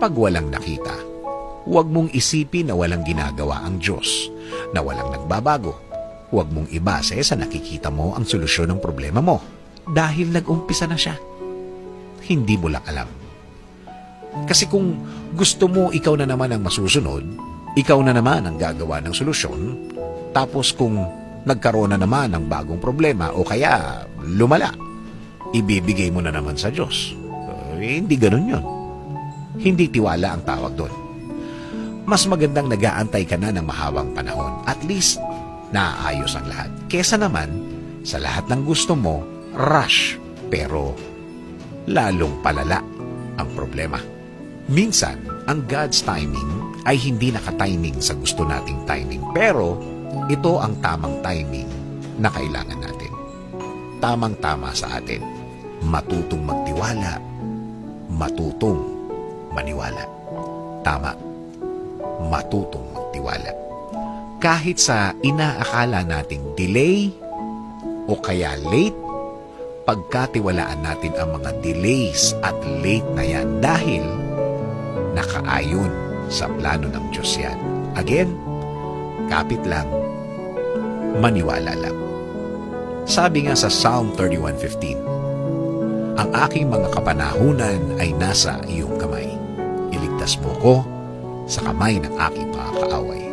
Kapag walang nakita, huwag mong isipin na walang ginagawa ang Diyos, na walang nagbabago. Huwag mong ibase sa nakikita mo ang solusyon ng problema mo dahil nag-umpisa na siya. Hindi mo lang alam. Kasi kung gusto mo ikaw na naman ang masusunod, ikaw na naman ang gagawa ng solusyon, tapos kung nagkaroon na naman ng bagong problema o kaya lumala, ibibigay mo na naman sa Diyos. Hindi ganun yun. Hindi tiwala ang tawag doon. Mas magandang nag-aantay ka na ng mahabang panahon. At least, naaayos ang lahat. Kesa naman, sa lahat ng gusto mo, rush. Pero, lalong palala ang problema. Minsan, ang God's timing ay hindi nakatiming sa gusto nating timing. Pero, ito ang tamang timing na kailangan natin. Tamang-tama sa atin. Matutong magtiwala. Matutong maniwala. Tama. Matutong magtiwala. Kahit sa inaakala nating delay o kaya late, pagkatiwalaan natin ang mga delays at late na yan dahil nakaayon sa plano ng Diyos yan. Again, kapit lang, maniwala lang. Sabi nga sa Psalm 31:15, ang aking mga kapanahunan ay nasa iyong kamay. Iligtas mo ko sa kamay ng aking mga kaaway.